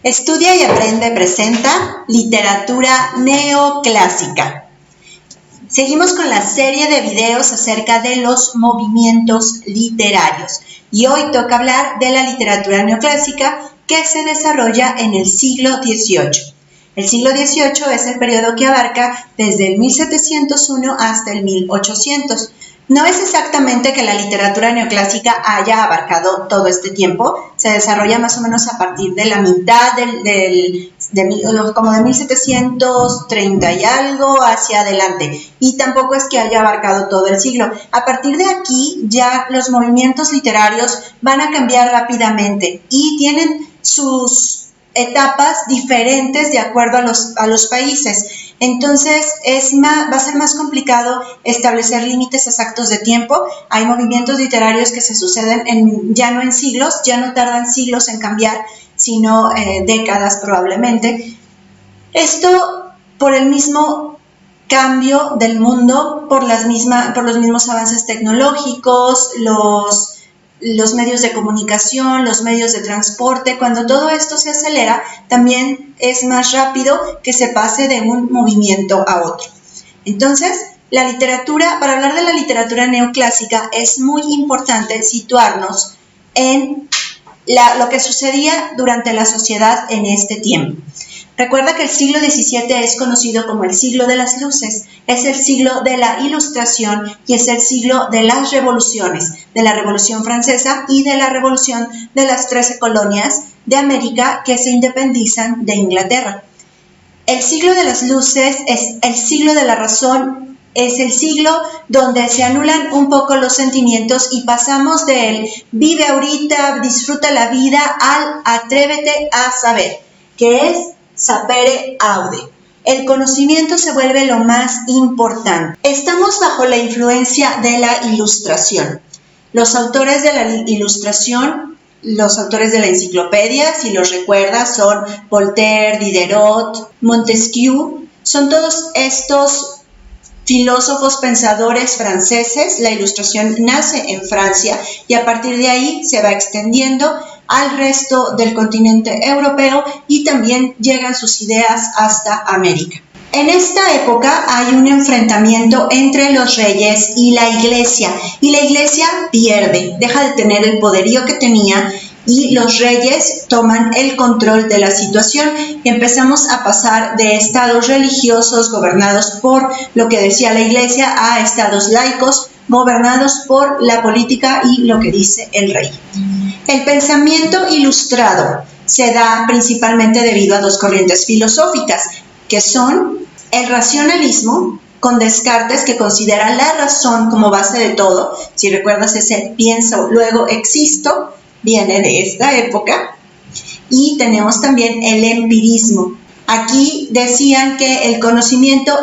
Estudia y Aprende presenta Literatura Neoclásica. Seguimos con la serie de videos acerca de los movimientos literarios y hoy toca hablar de la literatura neoclásica que se desarrolla en el siglo XVIII. El siglo XVIII es el periodo que abarca desde el 1701 hasta el 1800. No es exactamente que la literatura neoclásica haya abarcado todo este tiempo, se desarrolla más o menos a partir de la mitad como de 1730 y algo hacia adelante, y tampoco es que haya abarcado todo el siglo. A partir de aquí ya los movimientos literarios van a cambiar rápidamente y tienen sus etapas diferentes de acuerdo a los países. Entonces va a ser más complicado establecer límites exactos de tiempo. Hay movimientos literarios que se suceden ya no en siglos, ya no tardan siglos en cambiar, sino décadas probablemente. Esto por el mismo cambio del mundo, por los mismos avances tecnológicos, los medios de comunicación, los medios de transporte. Cuando todo esto se acelera, también es más rápido que se pase de un movimiento a otro. Entonces, para hablar de la literatura neoclásica, es muy importante situarnos en lo que sucedía durante la sociedad en este tiempo. Recuerda que el siglo XVII es conocido como el siglo de las luces, es el siglo de la ilustración y es el siglo de las revoluciones, de la Revolución Francesa y de la revolución de las 13 colonias de América que se independizan de Inglaterra. El siglo de las luces es el siglo de la razón, es el siglo donde se anulan un poco los sentimientos y pasamos del vive ahorita, disfruta la vida, al atrévete a saber, que es sapere aude. El conocimiento se vuelve lo más importante. Estamos bajo la influencia de la Ilustración. Los autores de la Ilustración, los autores de la enciclopedia, si los recuerdas, son Voltaire, Diderot, Montesquieu. Son todos estos filósofos pensadores franceses. La Ilustración nace en Francia y a partir de ahí se va extendiendo al resto del continente europeo y también llegan sus ideas hasta América. En esta época hay un enfrentamiento entre los reyes y la iglesia pierde, deja de tener el poderío que tenía y los reyes toman el control de la situación y empezamos a pasar de estados religiosos gobernados por lo que decía la iglesia a estados laicos gobernados por la política y lo que dice el rey. El pensamiento ilustrado se da principalmente debido a dos corrientes filosóficas, que son el racionalismo, con Descartes, que considera la razón como base de todo. Si recuerdas, ese pienso, luego existo, viene de esta época. Y tenemos también el empirismo. Aquí decían que el conocimiento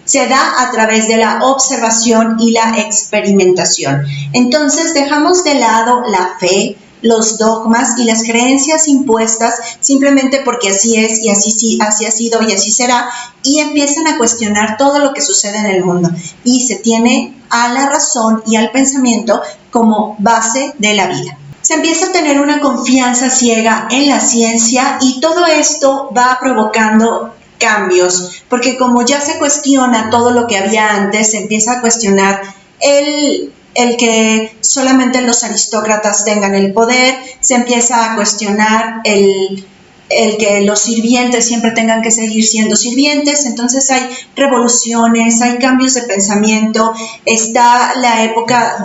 se da a través de la observación y la experimentación. Entonces dejamos de lado la fe, los dogmas y las creencias impuestas simplemente porque así es y así ha sido y así será, y empiezan a cuestionar todo lo que sucede en el mundo y se tiene a la razón y al pensamiento como base de la vida. Se empieza a tener una confianza ciega en la ciencia y todo esto va provocando cambios, porque como ya se cuestiona todo lo que había antes, se empieza a cuestionar el que solamente los aristócratas tengan el poder, se empieza a cuestionar el que los sirvientes siempre tengan que seguir siendo sirvientes. Entonces hay revoluciones, hay cambios de pensamiento. Está la época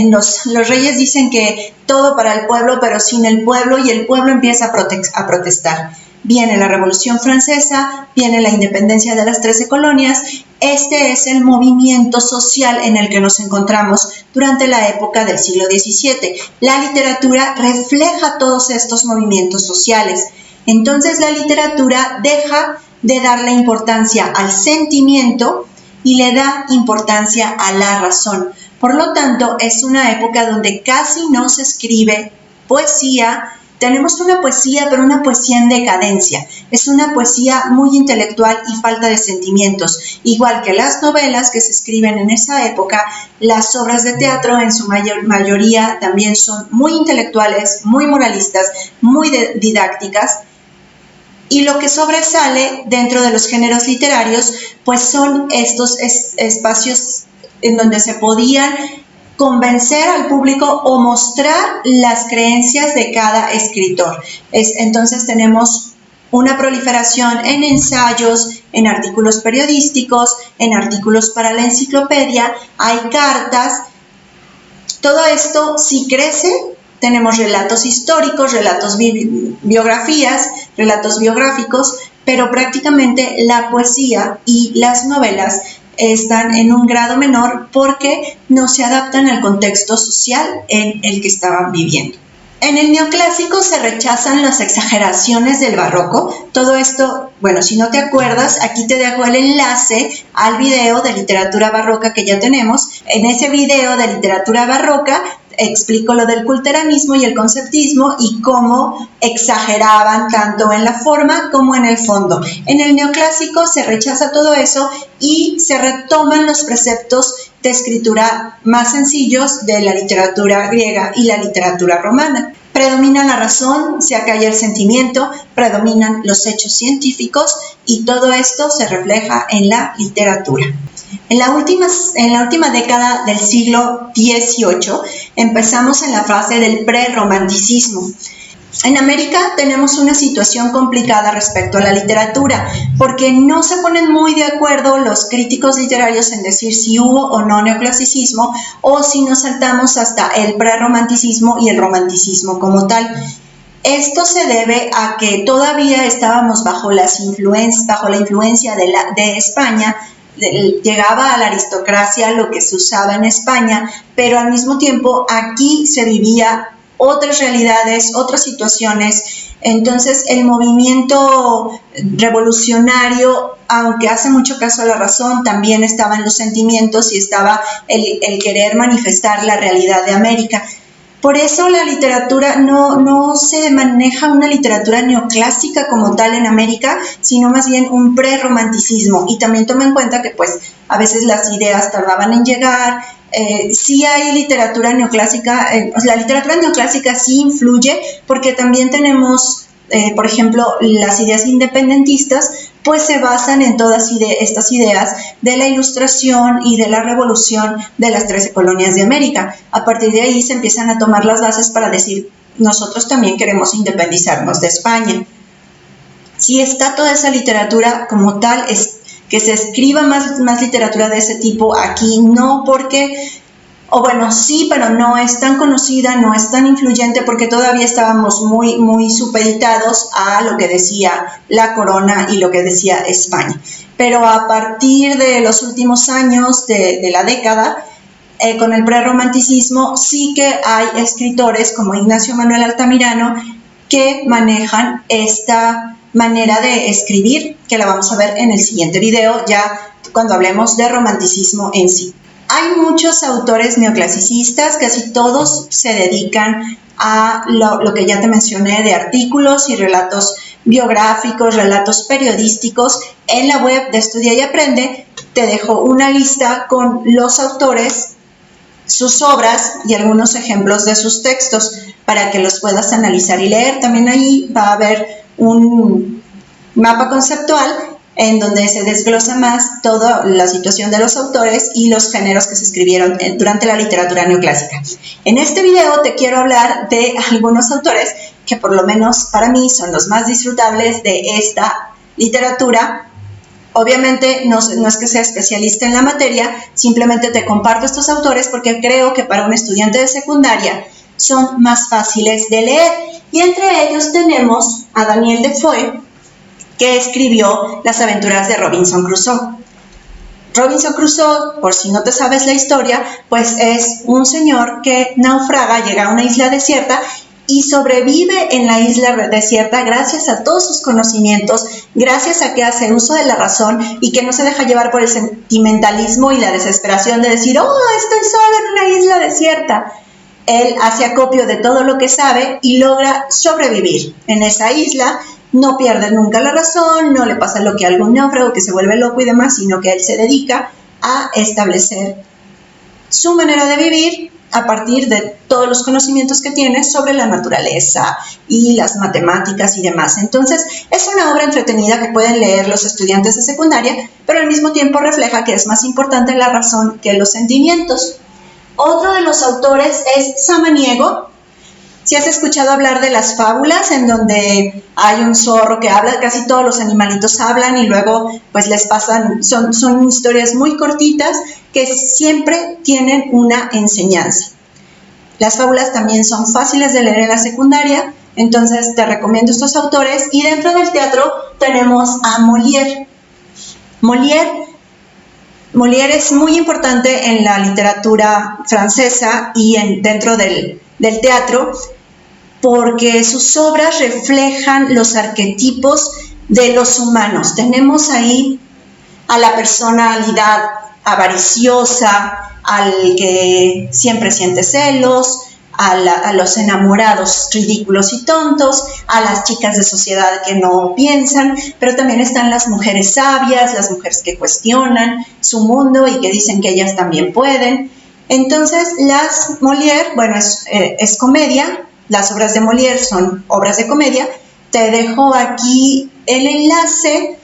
los reyes dicen que todo para el pueblo, pero sin el pueblo, y el pueblo empieza a protestar. Viene la Revolución Francesa, viene la independencia de las 13 colonias. Este es el movimiento social en el que nos encontramos durante la época del siglo XVII. La literatura refleja todos estos movimientos sociales. Entonces la literatura deja de darle importancia al sentimiento y le da importancia a la razón. Por lo tanto, es una época donde casi no se escribe poesía, Tenemos una poesía, pero una poesía en decadencia. Es una poesía muy intelectual y falta de sentimientos. Igual que las novelas que se escriben en esa época, las obras de teatro en su mayoría también son muy intelectuales, muy moralistas, muy didácticas. Y lo que sobresale dentro de los géneros literarios, pues son estos espacios en donde se podían convencer al público o mostrar las creencias de cada escritor. Entonces tenemos una proliferación en ensayos, en artículos periodísticos, en artículos para la enciclopedia, hay cartas. Todo esto sí crece. Tenemos relatos históricos, relatos biografías, relatos biográficos, pero prácticamente la poesía y las novelas están en un grado menor porque no se adaptan al contexto social en el que estaban viviendo. En el neoclásico se rechazan las exageraciones del barroco. Todo esto, bueno, si no te acuerdas, aquí te dejo el enlace al video de literatura barroca que ya tenemos. En ese video de literatura barroca explico lo del culteranismo y el conceptismo y cómo exageraban tanto en la forma como en el fondo. En el neoclásico se rechaza todo eso y se retoman los preceptos de escritura más sencillos de la literatura griega y la literatura romana. Predomina la razón, se acalla el sentimiento, predominan los hechos científicos y todo esto se refleja en la literatura. En la última década del siglo XVIII empezamos en la fase del prerromanticismo. En América tenemos una situación complicada respecto a la literatura, porque no se ponen muy de acuerdo los críticos literarios en decir si hubo o no neoclasicismo, o si nos saltamos hasta el prerromanticismo y el romanticismo como tal. Esto se debe a que todavía estábamos bajo la influencia de España. Llegaba a la aristocracia lo que se usaba en España, pero al mismo tiempo aquí se vivía otras realidades, otras situaciones. Entonces el movimiento revolucionario, aunque hace mucho caso a la razón, también estaban los sentimientos y estaba el querer manifestar la realidad de América. Por eso la literatura no se maneja una literatura neoclásica como tal en América, sino más bien un prerromanticismo. Y también toma en cuenta que pues a veces las ideas tardaban en llegar. Sí hay literatura neoclásica, la literatura neoclásica sí influye porque también tenemos, por ejemplo, las ideas independentistas, pues se basan en todas estas ideas de la Ilustración y de la Revolución de las 13 colonias de América. A partir de ahí se empiezan a tomar las bases para decir, nosotros también queremos independizarnos de España. Si está toda esa literatura como tal, que se escriba más literatura de ese tipo aquí, no porque, o bueno, sí, pero no es tan conocida, no es tan influyente porque todavía estábamos muy supeditados a lo que decía la corona y lo que decía España. Pero a partir de los últimos años de la década, con el prerromanticismo, sí que hay escritores como Ignacio Manuel Altamirano que manejan esta manera de escribir, que la vamos a ver en el siguiente video, ya cuando hablemos de romanticismo en sí. Hay muchos autores neoclasicistas, casi todos se dedican a lo que ya te mencioné de artículos y relatos biográficos, relatos periodísticos. En la web de Estudia y Aprende te dejo una lista con los autores, sus obras y algunos ejemplos de sus textos para que los puedas analizar y leer. También ahí va a haber un mapa conceptual en donde se desglosa más toda la situación de los autores y los géneros que se escribieron durante la literatura neoclásica. En este video te quiero hablar de algunos autores que por lo menos para mí son los más disfrutables de esta literatura. Obviamente no es que sea especialista en la materia, simplemente te comparto estos autores porque creo que para un estudiante de secundaria son más fáciles de leer. Y entre ellos tenemos a Daniel Defoe, que escribió Las aventuras de Robinson Crusoe. Robinson Crusoe, por si no te sabes la historia, pues es un señor que naufraga, llega a una isla desierta y sobrevive en la isla desierta gracias a todos sus conocimientos, gracias a que hace uso de la razón y que no se deja llevar por el sentimentalismo y la desesperación de decir, oh, estoy solo en una isla desierta. Él hace acopio de todo lo que sabe y logra sobrevivir en esa isla. No pierde nunca la razón, no le pasa lo que a algún náufrago que se vuelve loco y demás, sino que él se dedica a establecer su manera de vivir a partir de todos los conocimientos que tiene sobre la naturaleza y las matemáticas y demás. Entonces, es una obra entretenida que pueden leer los estudiantes de secundaria, pero al mismo tiempo refleja que es más importante la razón que los sentimientos. Otro de los autores es Samaniego. Si has escuchado hablar de las fábulas, en donde hay un zorro que habla, casi todos los animalitos hablan y luego pues les pasan, son historias muy cortitas que siempre tienen una enseñanza. Las fábulas también son fáciles de leer en la secundaria, entonces te recomiendo estos autores. Y dentro del teatro tenemos a Molière. Molière es muy importante en la literatura francesa y dentro del teatro, porque sus obras reflejan los arquetipos de los humanos. Tenemos ahí a la personalidad avariciosa, al que siempre siente celos, a los enamorados ridículos y tontos, a las chicas de sociedad que no piensan, pero también están las mujeres sabias, las mujeres que cuestionan su mundo y que dicen que ellas también pueden. Entonces, Molière, bueno, es comedia. Las obras de Molière son obras de comedia. Te dejo aquí el enlace,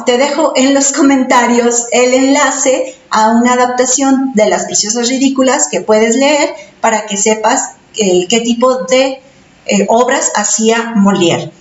te dejo en los comentarios el enlace a una adaptación de Las Preciosas Ridículas que puedes leer para que sepas qué tipo de obras hacía Molière.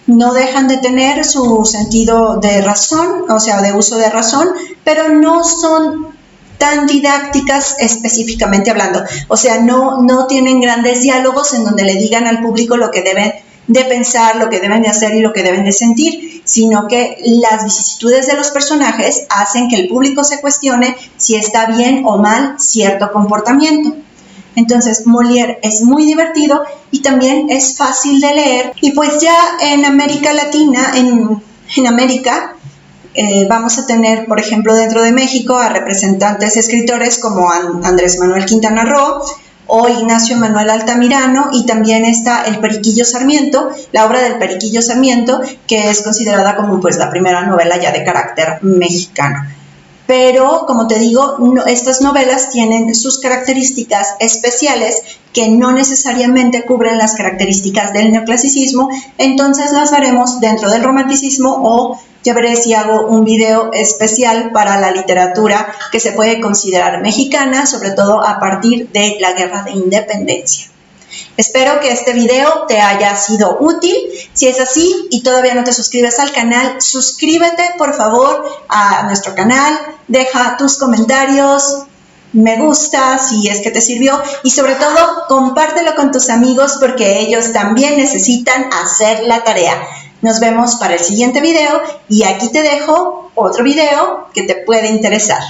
No dejan de tener su sentido de razón, o sea, de uso de razón, pero no son tan didácticas específicamente hablando. O sea, no tienen grandes diálogos en donde le digan al público lo que deben de pensar, lo que deben de hacer y lo que deben de sentir, sino que las vicisitudes de los personajes hacen que el público se cuestione si está bien o mal cierto comportamiento. Entonces, Molière es muy divertido y también es fácil de leer. Y pues ya en América Latina, en América, vamos a tener, por ejemplo, dentro de México, a representantes escritores como Andrés Manuel Quintana Roo o Ignacio Manuel Altamirano, y también está El Periquillo Sarmiento, la obra del Periquillo Sarmiento, que es considerada como pues la primera novela ya de carácter mexicano. Pero, como te digo, estas novelas tienen sus características especiales que no necesariamente cubren las características del neoclasicismo, entonces las veremos dentro del romanticismo, o ya veré si hago un video especial para la literatura que se puede considerar mexicana, sobre todo a partir de la Guerra de Independencia. Espero que este video te haya sido útil. Si es así y todavía no te suscribes al canal, suscríbete por favor a nuestro canal, deja tus comentarios, me gusta si es que te sirvió y sobre todo compártelo con tus amigos porque ellos también necesitan hacer la tarea. Nos vemos para el siguiente video y aquí te dejo otro video que te puede interesar.